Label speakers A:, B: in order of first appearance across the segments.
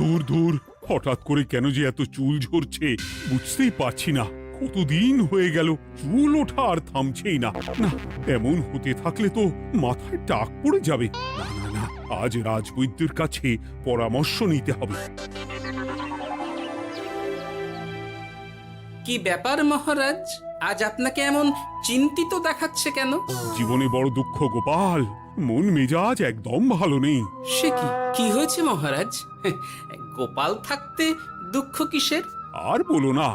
A: দূর দূর, হঠাৎ করে কেন যে এত চুল ঝরছে বুঝতেই পারছি না। কতদিন হয়ে গেল চুল ওঠা আর থামছেই না। না, এমন হতে থাকলে তো মাথায় টাক পড়ে যাবে। না না না, আজ রাজবৈদ্যের কাছে পরামর্শ নিতে হবে।
B: কি ব্যাপার মহারাজ, আজ আপনাকে এমন চিন্তিত দেখাচ্ছে কেন?
A: জীবনে বড় দুঃখ গোপাল, মন মেজাজ একদম ভালো নেই।
B: সে কি, কি হয়েছে মহারাজ? গোপাল থাকতে দুঃখ কিসের?
A: আর বলো না,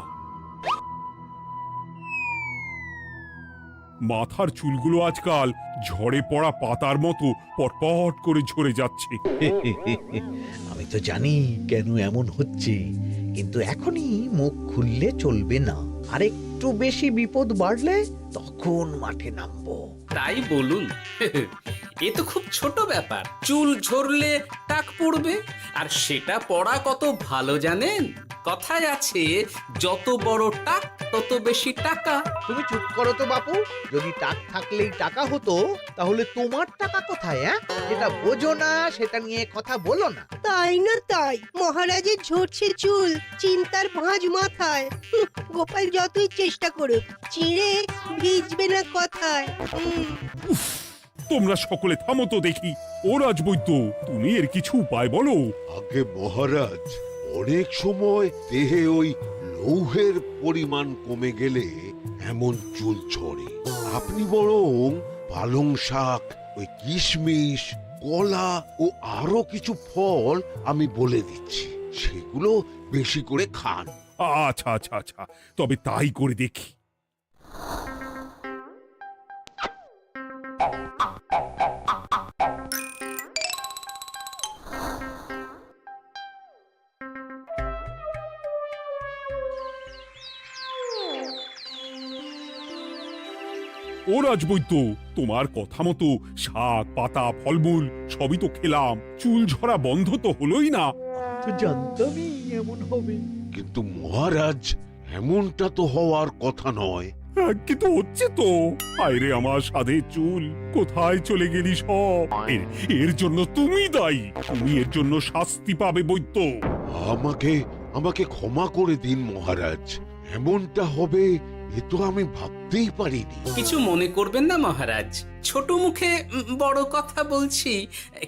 A: মাথার চুলগুলো আজকাল ঝড়ে পড়া পাতার মতো পটপট করে ঝরে যাচ্ছে।
C: আমি তো জানি কেন এমন হচ্ছে, কিন্তু এখনই মুখ খুললে চলবে না। আর একটু বেশি বিপদ বাড়লে তখন মাঠে নামবো।
B: তাই বলুন। এ তো খুব ছোট ব্যাপার, চুল ঝরলে টাক পড়বে, আর সেটা পড়া কত ভালো জানেন? কথায় আছে, যত বড় টাক তত বেশি টাকা।
C: তুমি চুপ করো তো বাপু। যদি টাক থাকলেই টাকা হতো, তাহলে তোমার টাকা কোথায়? যেটা বোঝো না সেটা নিয়ে কথা বলো না।
D: তাই না তাই, মহারাজের ঝরছে চুল, চিন্তার ভাঁজ মাথায়। গোপাল যতই চেষ্টা করুক, চিড়ে ভিজবে না কথায়।
A: তোমরা সকলে থামো তো দেখি। ও রাজবৈদ্য, তুমি এর কিছু উপায় বলো।
E: আগে মহারাজ, অনেক সময় দেহে ওই লৌহের পরিমাণ কমে গেলে এমন চুল ঝরে। আপনি বরং পালং শাক, ওই কিশমিশ, কলা ও আরো কিছু ফল আমি বলে দিচ্ছি, সেগুলো বেশি করে খান।
A: আচ্ছা আচ্ছা আচ্ছা, তবে তাই করে দেখি। ও রাজবৈদ্য, তোমার কথা মতো শাক পাতা ফলমূল সবই তো খেলাম, চুল ঝরা বন্ধ তো হলোই না।
C: তো জানতামই এমন হবে।
E: কিন্তু মহারাজ, এমনটা তো হওয়ার কথা নয়।
A: কিন্তু হচ্ছে তো। আরে আমার সাধে চুল, কোথায় চলে গেলি সব? এর জন্য তুমি দায়ী। তুমি এর জন্য শাস্তি পাবে বৈদ্য।
E: আমাকে আমাকে ক্ষমা করে দিন মহারাজ, এমনটা হবে এ তো আমি ভাবতেই পারিনি।
B: কিছু মনে করবেন না মহারাজ, ছোট মুখে বড় কথা বলছি,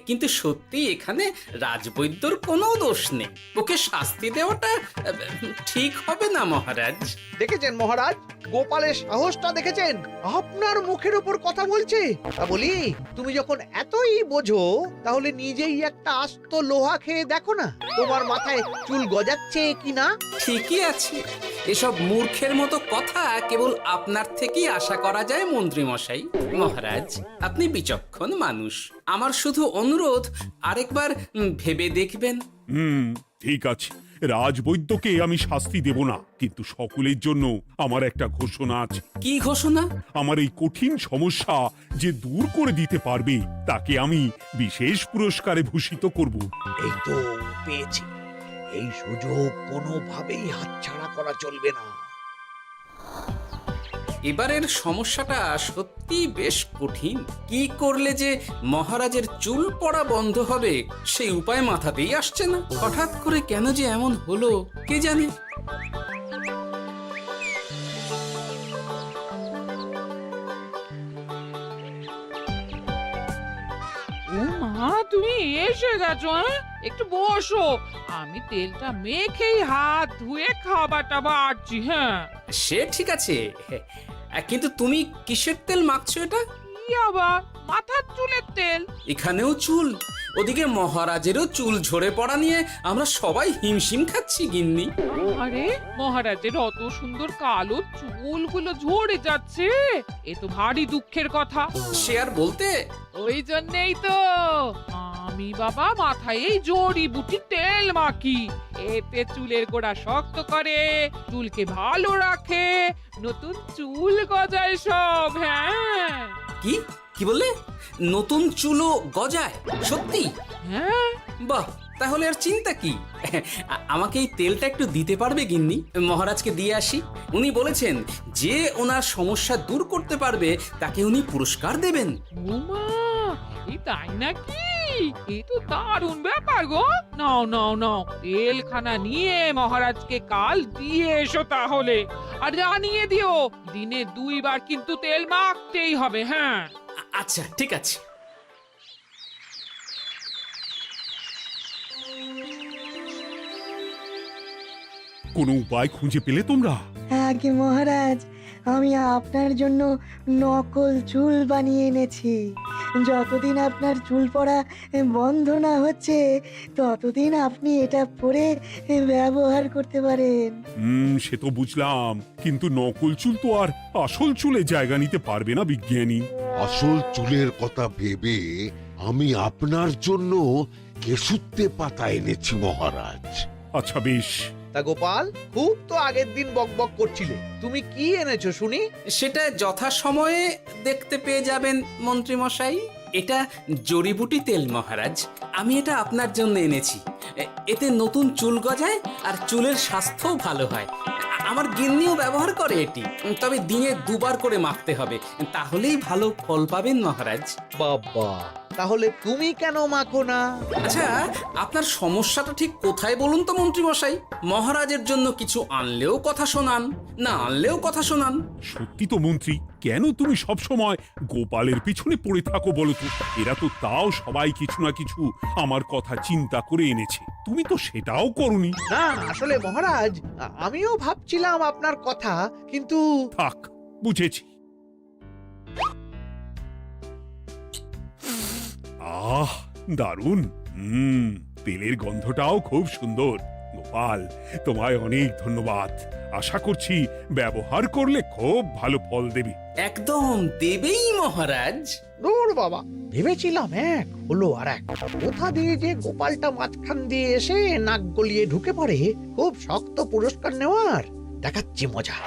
B: কিন্তু সত্যি এখানে রাজবৈদ্যর কোনো দোষ নেই। ওকে শাস্তি দেওয়াটা ঠিক হবে না মহারাজ।
C: দেখেছেন মহারাজ, গোপালের সাহসটা দেখেছেন? আপনার মুখের উপর কথা বলছে। তা বলি, তুমি যখন এতই বোঝো, তাহলে নিজেই একটা আস্ত লোহা খেয়ে দেখো না, তোমার মাথায় চুল গজাচ্ছে কিনা।
B: ঠিকই আছে, এসব মূর্খের মতো কথা কেবল আপনার থেকেই আশা করা যায় মন্ত্রী মশাই। মহারাজ, আপনি বিচক্ষণ মানুষ, আমার শুধু অনুরোধ, আরেকবার ভেবে দেখবেন।
A: ঠিক আছে, রাজবৈদ্যকে আমি শাস্তি দেব না, কিন্তু সকলের জন্য আমার একটা ঘোষণা আছে।
B: কি ঘোষণা?
A: আমার এই কঠিন সমস্যা যে দূর করে দিতে পারবে, তাকে আমি বিশেষ পুরস্কারে ভূষিত করব।
C: এই তো পেয়েছি, এই সুযোগ কোনোভাবেই হাতছাড়া করা চলবে না।
B: এবারের সমস্যাটা সত্যি বেশ কঠিন। কি করলে যে মহারাজের চুল পড়া বন্ধ হবে সেই উপায় মাথাতেই আসছে না। হঠাৎ করে কেন যে এমন হলো কে জানে।
F: ও মা, তুমি এসে গেছো? একটু বসো, আমি তেলটা মেখেই হাত ধুয়ে খাবারটা বাড়ছি। হ্যাঁ,
B: সে ঠিক আছে, কিন্তু তুমি কিসের তেল মাখছো এটা?
F: কি আবার মাথার চুলের তেল?
B: এখানেও চুল, ওদিকে মহারাজেরও চুল ঝরে পড়া নিয়ে আমরা সবাই হিমশিম খাচ্ছি গিন্নি।
F: আরে, মহারাজের অত সুন্দর কালো চুলগুলো ঝরে যাচ্ছে, এ তো ভারী দুঃখের কথা।
B: সে আর বলতে,
F: ওই জন্যেই তো আমি বাবা মাথায় এই জড়িবুটি তেল মাখি। এতে চুলের গোড়া শক্ত করে, চুলকে ভালো রাখে, নতুন চুল গজায় সব। হ্যাঁ,
B: কি কি বললে? নতুন চুলও গজায়? সত্যি?
F: হ্যাঁ,
B: বাহ, তাহলে আর চিন্তা কি? আমাকে এই তেলটা একটু দিতে পারবে গিন্নি? মহারাজকে দিয়ে আসি। উনি বলেছেন যে ওনার সমস্যা দূর করতে পারবে তাকে উনি পুরস্কার দেবেন।
F: উমা, এই তাই নাকি? এ তো দারুণ ব্যাপার গো। নাও নাও নাও, তেলখানা নিয়ে মহারাজকে কাল দিয়ে এসো তাহলে। আর জানিয়ে দিও, দিনে 2 বার কিন্তু তেল মাখতেই হবে। হ্যাঁ,
B: আচ্ছা, ঠিক আছে।
A: কোনো উপায় খুঁজে পেলে তোমরা?
G: আগে মহারাজ, আমি আপনার জন্য নকল চুল বানিয়ে এনেছি। যতদিন আপনার চুল পড়া বন্ধ না হচ্ছে ততদিন আপনি এটা পরে ব্যবহার করতে পারেন।
A: সে তো বুঝলাম, কিন্তু নকল চুল তো আর আসল চুলে জায়গা নিতে পারবে না বিজ্ঞানী।
E: আসল চুলের কথা ভেবে আমি আপনার জন্য কেশুত্তে পাতা এনেছি মহারাজ।
A: আচ্ছা বেশ।
C: তা গোপাল, খুব তো আগের দিন বকবক করছিলে, তুমি কি এনেছো শুনি?
B: সেটা যথাসময়ে দেখতে পেয়ে যাবেন মন্ত্রী মশাই। এটা জড়িবুটি তেল মহারাজ। আমি এটা আপনার জন্য এনেছি। এতে নতুন চুল গজায় আর চুলের স্বাস্থ্যও ভালো হয়। আমার গিন্নিও ব্যবহার করে এটি, তবে দিনে 2 বার করে মাখতে হবে, তাহলেই ভালো ফল পাবেন মহারাজ।
C: বাবা, তাহলে তুমি কেন মাখো না?
B: আচ্ছা, আপনার সমস্যাটা ঠিক কোথায় বলুন তো মন্ত্রী মশাই? মহারাজের জন্য কিছু আনলেও কথা শোনান, না আনলেও কথা শোনান।
A: সত্যি তো মন্ত্রী, কেন তুমি সব সময় গোপালের পিছনে পড়ে থাকো বলো তো? এরা তো তাও সবাই কিছু না কিছু আমার কথা চিন্তা করে এনেছে, তুমি তো সেটাও করনি।
C: না, আসলে মহারাজ, আমিও ভাবছিলাম আপনার কথা, কিন্তু
A: থাক, বুঝেছি। আহ, দারুণ। তেলের গন্ধটাও খুব সুন্দর। গোপাল, তোমায় অনেক ধন্যবাদ। আশা করছি ব্যবহার করলে খুব ভালো ফল দেবে।
B: একদম দেবেই মহারাজ।
C: দূর বাবা, ভেবেছিলাম এক, হলো আর এক। কোথা দিয়ে যে গোপালটা মাঝখান দিয়ে এসে নাক গলিয়ে ঢুকে পড়ে, খুব শক্ত পুরস্কার নেওয়ার। দেখাচ্ছি মজা।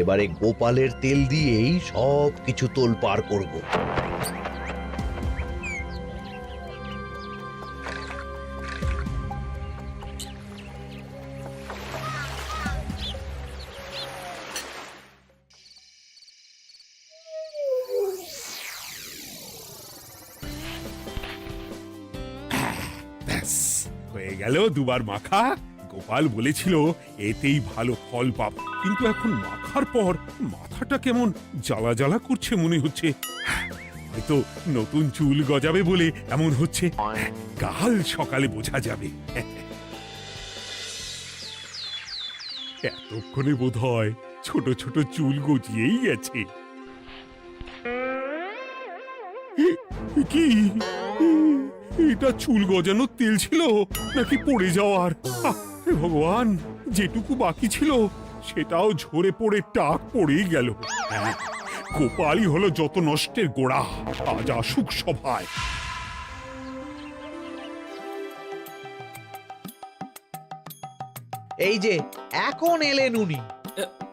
C: এবারে গোপালের তেল দিয়েই সব কিছু তোলপাড় করব।
A: ব্যাস, হয়ে গেল 2 বার মাখা। গোপাল বলেছিল এতেই ভালো ফল পাবো, কিন্তু এখন মাখার পর মাথাটা কেমন জ্বালা জ্বালা করছে মনে হচ্ছে। হয়তো নতুন চুল গজাবে বলে এমন হচ্ছে। কাল সকালে বোঝা যাবে। এতক্ষণে বোধ হয় ছোট ছোট চুল গজিয়েই গেছে। কি এটা চুল গজানোর তেল ছিল নাকি পড়ে যাওয়ার? হে ভগবান, যেটুকু বাকি ছিল সেটাও ঝরে পড়ে টাক পড়েই গেল। হ্যাঁ, গোপালই হলো যত নষ্টের গোড়া। আজ আসুক সভায়।
C: এই যে এখন এলেন উনি।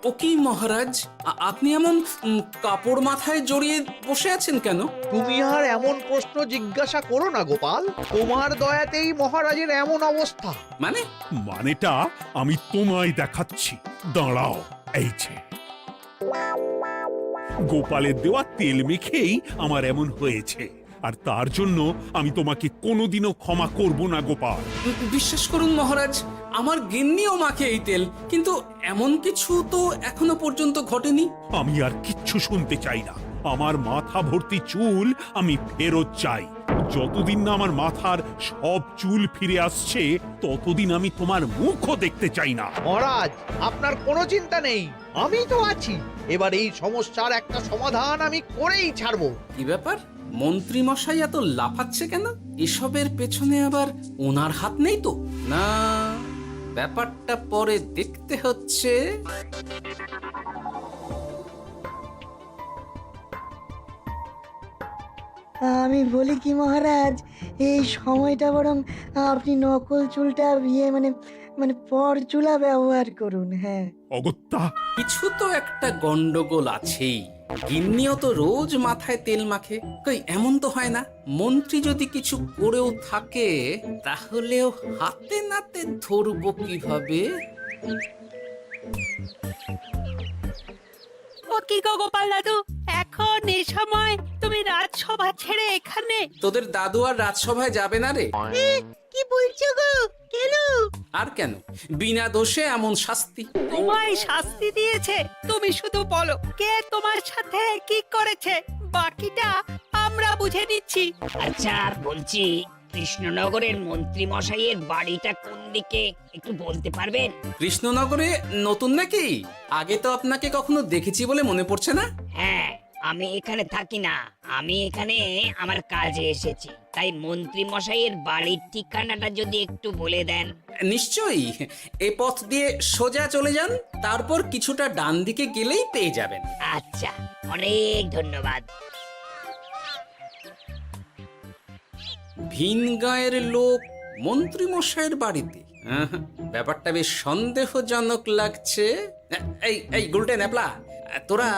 B: ও কি মহারাজ, আপনি এমন কাপড় মাথায় জড়িয়ে বসে আছেন কেন?
C: তুমি আর এমন প্রশ্ন জিজ্ঞাসা করো না গোপাল, তোমার দয়াতেই মহারাজের এমন অবস্থা।
A: মানেটা আমি তোমায় দেখাচ্ছি, দাঁড়াও। এই যে গোপালের দেওয়া তেল মেখেই আমার এমন হয়েছে, আর তার জন্য আমি তোমাকে কোনোদিনও ক্ষমা করব না গোপাল।
B: বিশ্বাস করুন মহারাজ, আমার গিন্নিও মাখে এই তেল, কিন্তু এমন কিছু তো এখনো পর্যন্ত ঘটেনি।
A: আমি আর কিচ্ছু শুনতে চাই না। আমার মাথা ভর্তি চুল আমি ফেরত চাই। যতদিন না আমার মাথার সব চুল ফিরে আসছে ততদিন আমি তোমার মুখও দেখতে চাই না।
C: মহারাজ, আপনার কোনো চিন্তা নেই, আমি তো আছি। এবার এই সমস্যার একটা সমাধান আমি করেই ছাড়বো।
B: কি ব্যাপার, মন্ত্রী মশাই এত লাফাচ্ছে কেন? এসবের পেছনে আবার ওনার হাত নেই তো? না, ব্যাপারটা পরে দেখতে হচ্ছে।
G: আমি বলি কি মহারাজ, এই সময়টা বরং আপনি নকল চুলটা মানে মানে পর চুলা ব্যবহার করুন। হ্যাঁ,
A: অগত্যা,
B: কিছু তো একটা গন্ডগোল আছেই। গিন্নিও তো রোজ মাথায় তেল মাখে, কই এমন তো হয় না। মন্ত্রী যদি কিছু করেও থাকে তাহলেও হাতে নাতে ধরবো কিভাবে?
H: ও কি গো গোপাল দাদু, এখন এই সময় তুমি রাজসভা ছেড়ে এখানে?
B: তোদের দাদু আর রাজসভায় যাবে না রে?
D: কি বলছো গো? কেন?
B: আর কেন, বিনা দোষে এমন শাস্তি।
H: তোমায় শাস্তি দিয়েছে, তুমি শুধু বলো কে তোমার সাথে কি করেছে, বাকিটা আমরা বুঝে নিচ্ছি।
I: আচ্ছা বলছি, কৃষ্ণনগরের মন্ত্রী মশাইয়ের বাড়িটা কোন দিকে একটু বলতে পারবেন?
B: কৃষ্ণনগরে নতুন নাকি? আগে তো আপনাকে কখনো দেখেছি বলে মনে পড়ছে না।
I: হ্যাঁ, আমি এখানে থাকি না, আমি এখানে আমার কাজে এসেছি, তাই মন্ত্রী মশাইয়ের বাড়ির ঠিকানাটা যদি একটু বলে দেন।
B: নিশ্চয়ই, এ পথ দিয়ে সোজা চলে যান, তারপর কিছুটা ডান দিকে গেলেই পেয়ে যাবেন।
I: আচ্ছা, অনেক ধন্যবাদ।
B: ভিন গাঁয়ের লোক মন্ত্রী মশাইয়ের বাড়িতে, ব্যাপারটা বেশ সন্দেহজনক লাগছে। এই এই গুলটে ন্যাপলা, তোরা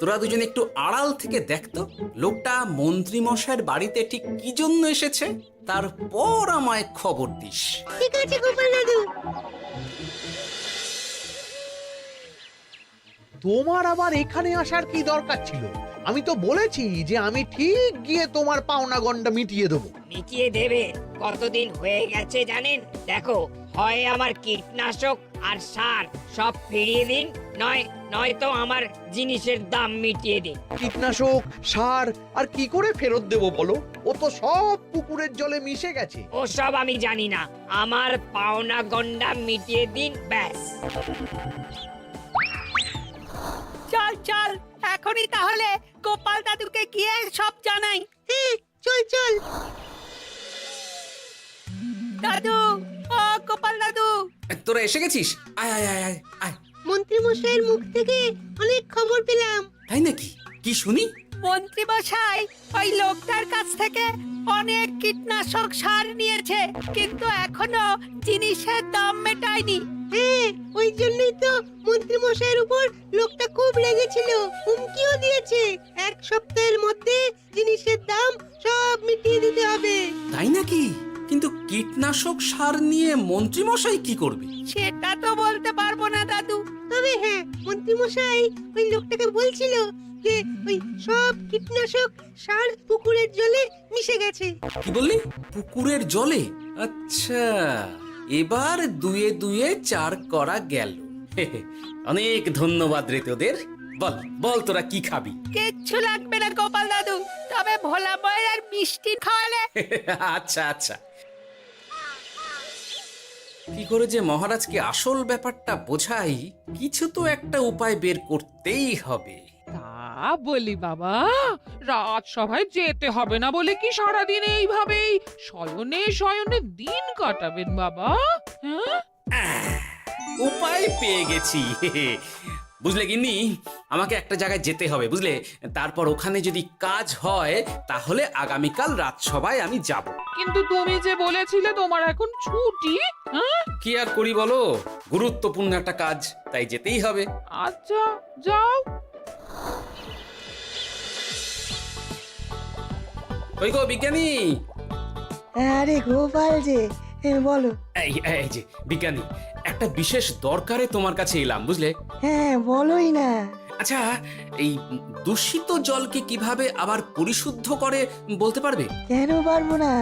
B: তোরা দুজন একটু আড়াল থেকে দেখতো লোকটা মন্ত্রী মশাইয়ের বাড়িতে ঠিক কি জন্য এসেছে, তারপর আমায় খবর দিস।
D: ঠিক আছে গোপাল দাদু।
C: তোমার আবার এখানে আসার কি দরকার ছিল? আমি তো বলেছি যে আমি ঠিক গিয়ে তোমার পাওনা গন্ডা মিটিয়ে দেবো।
I: মিটিয়ে দেবে? কতদিন হয়ে গেছে জানেন? দেখো, হয় আমার কীটনাশক আর সার সব ফিরিয়ে দিন, নয়তো আমার জিনিসের দাম মিটিয়ে দিন।
C: কীটনাশক, সার আর কি করে ফেরত দেবো বলো? ও তো সব পুকুরের জলে মিশে গেছে।
I: ওসব আমি জানি না, আমার পাওনা গন্ডা মিটিয়ে দিন, ব্যাস।
H: চল চল, এখনই তাহলে গোপাল দাদুকে গিয়ে সব জানাই।
D: চল চল।
H: দাদু, ও গোপাল দাদু।
B: তোরা এসে গেছিস? আয় আয় আয় আয় আয়।
D: মন্ত্রী মশাইয়ের মুখ থেকে অনেক খবর পেলাম।
B: তাই নাকি? কি শুনি?
H: মন্ত্রী মশাই ওই লোকটার কাছ থেকে অনেক কীটনাশক সার নিয়েছে, কিন্তু এখনো জিনিসের দাম মেটায়নি।
D: হ্যাঁ, ওই জন্যই তো মন্ত্রী মশাইয়ের উপর লোকটা খুব রেগেছিল, হুমকিও দিয়েছে 1 সপ্তাহের মধ্যে জিনিসের দাম সব মিটিয়ে দিতে হবে।
B: তাই নাকি? কিন্তু কীটনাশক সার নিয়ে মন্ত্রী মশাই কি করবে?
H: সেটা তো বলতে পারবো না দাদু।
D: তবে হ্যাঁ, মন্ত্রী মশাই ওই লোকটাকে বলছিল যে ওই সব কীটনাশক সার পুকুরের জলে মিশে গেছে।
B: কি বললি? পুকুরের জলে? আচ্ছা, এবার দুয়ে দুয়ে 4 করা গেল। অনেক ধন্যবাদ রে তোদের। বল বল, তোরা কি খাবি?
H: কিচ্ছু লাগবে না গোপাল দাদু, তবে ভোলা বয়ের আর মিষ্টি খাওয়ালে।
B: আচ্ছা আচ্ছা। কি করে যে মহারাজকে আসল ব্যাপারটা বোঝাই, কিছু তো একটা উপায় বের করতেই হবে।
F: তা বলি বাবা, রাজসভায় যেতে হবে না বলে কি সারাদিন এইভাবেই শয়নে শয়নে দিন কাটাবেন বাবা? হ্যাঁ,
B: উপায় পেয়ে গেছি। বুঝলে গিন্নি, আমাকে একটা জায়গায় যেতে হবে, বুঝলে? তারপর ওখানে যদি কাজ হয় তাহলে আগামীকাল রাজসভায় আমি যাব।
F: কিন্তু তুমি যে বলেছিলে তোমার এখন ছুটি। হ্যাঁ,
B: কি আর করি বলো, গুরুত্বপূর্ণ একটা কাজ, তাই যেতেই হবে।
F: আচ্ছা যাও।
B: ওই গো বিজ্ঞানী,
G: আরে গোপাল যে, বলো।
B: এই যে বিজ্ঞানী, একটা বিশেষ দরকারে তোমার কাছে এলাম, বুঝলে?
G: হ্যাঁ, বলোই না।
B: আচ্ছা, এই দূষিত জলকে কিভাবে আবার পরিশুদ্ধ করে বলতে পারবে?
G: কেন পারবো না?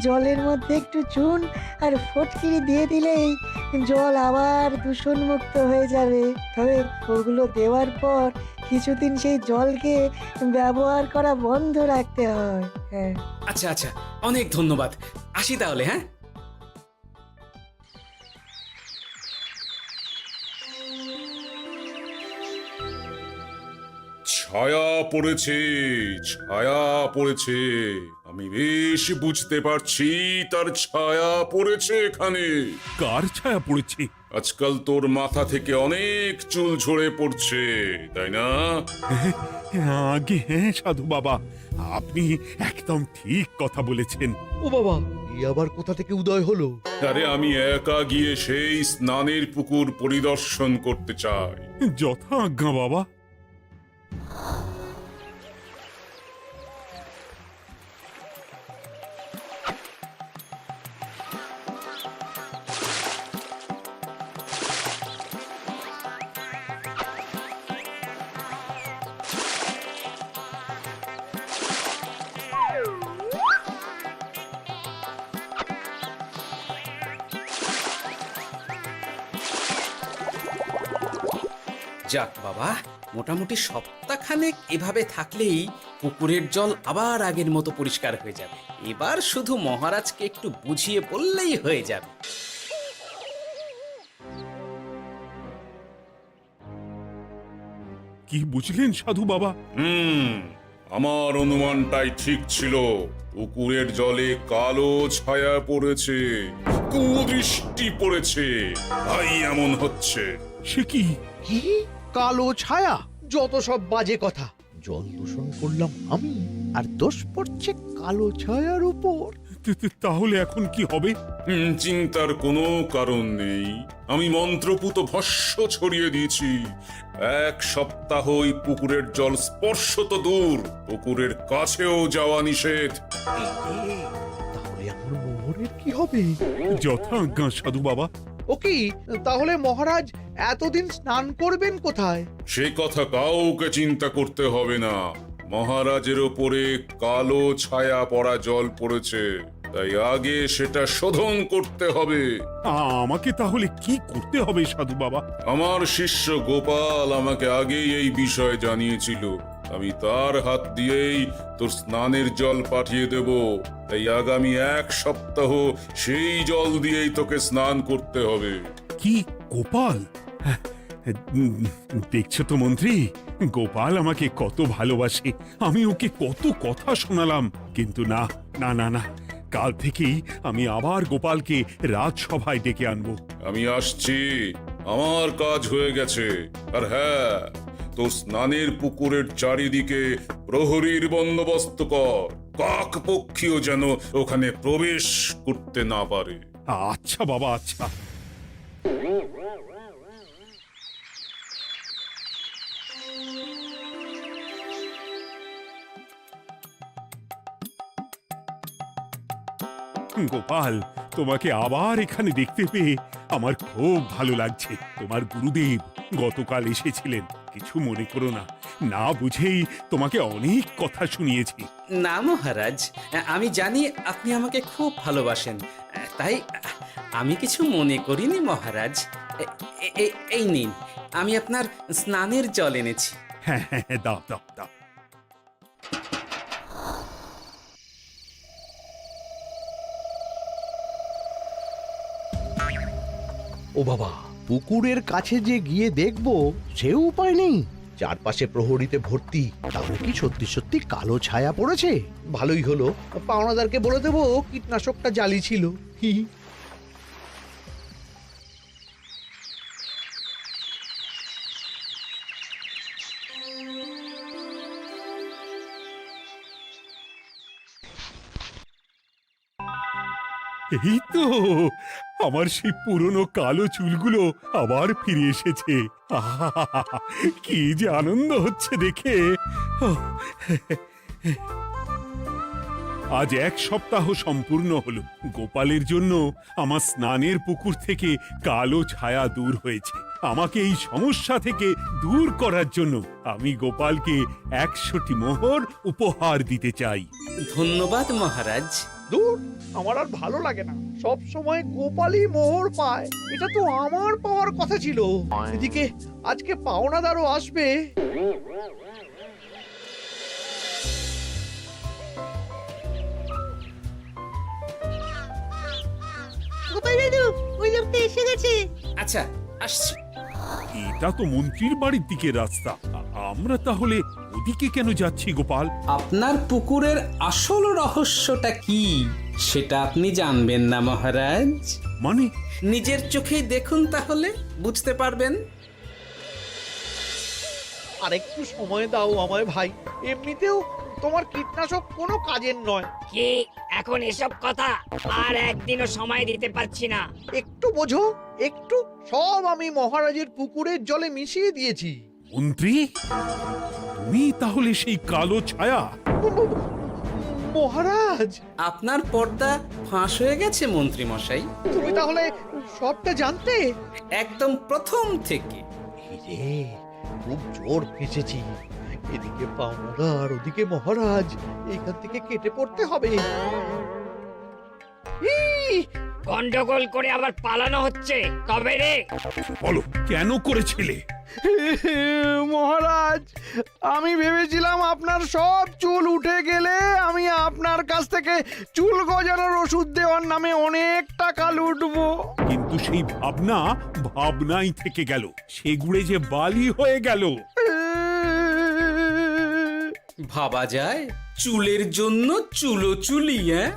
G: জলের মধ্যে একটু চুন আর ফটকিরি দিয়ে দিলেই জল আবার দূষণমুক্ত হয়ে যাবে। তবে ওগুলো দেওয়ার পর কিছুদিন সেই জলকে ব্যবহার করা বন্ধ রাখতে হয়। হ্যাঁ।
B: আচ্ছা আচ্ছা, অনেক ধন্যবাদ, আসি তাহলে। হ্যাঁ,
J: ছায়া পড়েছে, ছায়া পড়েছে। আমি বেশ বুঝতে পারছি তার ছায়া পড়েছে এখানে।
A: কার ছায়া পড়েছে?
J: আজকাল তোর মাথা থেকে অনেক চুল ঝরে পড়ছে, তাই না?
A: আগে হ্যাঁ সাধু বাবা, আপনি একদম ঠিক কথা বলেছেন।
C: ও বাবা, এই আবার কোথা থেকে উদয় হলো?
J: আরে আমি একা গিয়ে সেই স্নানের পুকুর পরিদর্শন করতে চাই।
A: যথা আজ্ঞা বাবা।
B: যাক বাবা, মোটামুটি সপ্তাহখানেক এভাবে থাকলেই পুকুরের জল আবার আগের মতো পরিষ্কার হয়ে যাবে। এবার শুধু মহারাজকে একটু বুঝিয়ে বললেই হয়ে যাবে।
A: কি বুঝলেন সাধু বাবা?
J: আমার অনুমানটাই ঠিক ছিল। পুকুরের জলে কালো ছায়া পড়েছে, কুদৃষ্টি পড়েছে, তাই এমন হচ্ছে।
A: সে কি?
C: কি কালো ছায়া? যত সব বাজে কথা। জল দূষণ করলাম আমি, আর দোষ পড়ছে কালো ছায়ার উপর।
A: তাহলে এখন কি হবে?
J: চিন্তার কোনো কারণ নেই। আমি মন্ত্রপুত ভস্য ছড়িয়ে দিয়েছি। 1 সপ্তাহ ওই পুকুরের জল স্পর্শ তো দূর, পুকুরের কাছেও যাওয়া নিষেধ।
C: তাহলে আমার মোহরের কি হবে?
A: যথা আজ্ঞা সাধু বাবা।
C: ও কি, তাহলে মহারাজ এতদিন স্নান করবেন কোথায়?
J: সে কথা কাউকে চিন্তা করতে হবে না। মহারাজের ওপরে কালো ছায়া পড়া জল পড়েছে, তাই আগে সেটা শোধন করতে হবে।
A: আমাকে তাহলে কি করতে হবে সাধু বাবা?
J: আমার শিষ্য গোপাল আমাকে আগেই এই বিষয় জানিয়েছিল। আমি তার হাত দিয়েই তোর স্নানের জল পাঠিয়ে দেব। তাই আগামী 1 সপ্তাহ সেই জল দিয়েই তোকে স্নান করতে হবে।
A: কি গোপাল? দেখছো তো মন্ত্রী, গোপাল আমাকে কত ভালোবাসে। আমি ওকে কত কথা শোনালাম, কিন্তু না না না না, কাল থেকেই আমি আবার গোপালকে রাজসভায় ডেকে আনবো।
J: আমি আসছি, আমার কাজ হয়ে গেছে। আর হ্যাঁ, তোর স্নানের পুকুরের চারিদিকে প্রহরীর বন্দোবস্ত কর। কাক পক্ষীও যেন ওখানে প্রবেশ করতে না পারে।
A: আচ্ছা বাবা, আচ্ছা। গোপাল, তোমাকে আবার এখানে দেখতে পেয়ে আমার খুব ভালো লাগছে। তোমার গুরুদেব গতকাল এসেছিলেন, কিছু মনে করো না। না বুঝেই তোমাকে অনেক কথা শুনিয়েছি।
B: না মহারাজ, আমি জানি আপনি আমাকে খুব ভালোবাসেন, তাই আমি কিছু মনে করিনি মহারাজ। এই নিন, আমি আপনার স্নানের জল এনেছি।
A: হ্যাঁ হ্যাঁ, দাও দাও দাও।
C: ও বাবা, পুকুরের কাছে যে গিয়ে দেখবো সে উপায় নেই। চারপাশে প্রহরীতে ভর্তি। তাহলে কি সত্যি সত্যি কালো ছায়া পড়েছে? ভালোই হলো, পাওনাদারকে বলে দেবো কীটনাশকটা জালি ছিল। হি হি।
A: এই তো আমার সেই পুরনো কালো চুলগুলো আবার ফিরে এসেছে। আহা, কি যে আনন্দ হচ্ছে দেখে। আজ 1 সপ্তাহ সম্পূর্ণ হলো। গোপালের জন্য আমার স্নানের পুকুর থেকে কালো ছায়া দূর হয়েছে। আমাকে এই সমস্যা থেকে দূর করার জন্য আমি গোপালকে 100টি মোহর উপহার দিতে চাই।
B: ধন্যবাদ মহারাজ।
C: দূর, আমার আর ভালো লাগে না। সব সময় গোপালই মোহর পায়, এটা তো আমার পাওয়ার কথা ছিল। এদিকে আজকে পাওনাদারও আসবে।
D: গোপাল দাদু, ওই লোকটা এসে গেছে।
B: আচ্ছা, আসছি।
A: এটা তো মন্ত্রীর বাড়ির দিকে রাস্তা। আমরা তাহলে ওদিকে কেন যাচ্ছি গোপাল?
B: আপনার পুকুরের আসল রহস্যটা কি সেটা আপনি জানবেন না মহারাজ?
A: মানে
B: নিজের চোখেই দেখুন, তাহলে বুঝতে পারবেন।
C: আর একটু সময় দাও আমায় ভাই, এমনিতেও তোমার কীটনাশক কোনো কাজের নয়।
I: কি এখন এসব কথা? আর একদিনও সময় দিতে পারছি না।
C: একটু বোঝো, একটু। সব আমি মহারাজের পুকুরের জলে মিশিয়ে দিয়েছি।
A: মন্ত্রী, তুমি তাহলে সেই কালো ছায়া?
C: মহারাজ,
B: আপনার পর্দা ফাঁস হয়ে গেছে মন্ত্রী মশাই।
C: তুমি তাহলে সবটা জানতে?
B: একদম প্রথম থেকে।
C: রে, খুব জোর ফেঁসেছি। এদিকে পাওনাদার, ওদিকে মহারাজ, এইখান থেকে কেটে পড়তে হবে। ই!
I: গন্ডগোল করে আবার পালানো হচ্ছে কবে রে?
A: বলো, কেন করেছিলে?
C: মহারাজ, আমি ভেবেছিলাম আপনার সব চুল উঠে গেলে আমি আপনার কাছ থেকে চুল গজানোর ওষুধ দেওয়ার নামে অনেক টাকা লুটবো।
A: কিন্তু সেই ভাবনা ভাবনাই থেকে গেল, সেগুড়ে যে বালি হয়ে গেল।
B: ভাবা যায় চুলের জন্য চুলো চুলি, হ্যাঁ?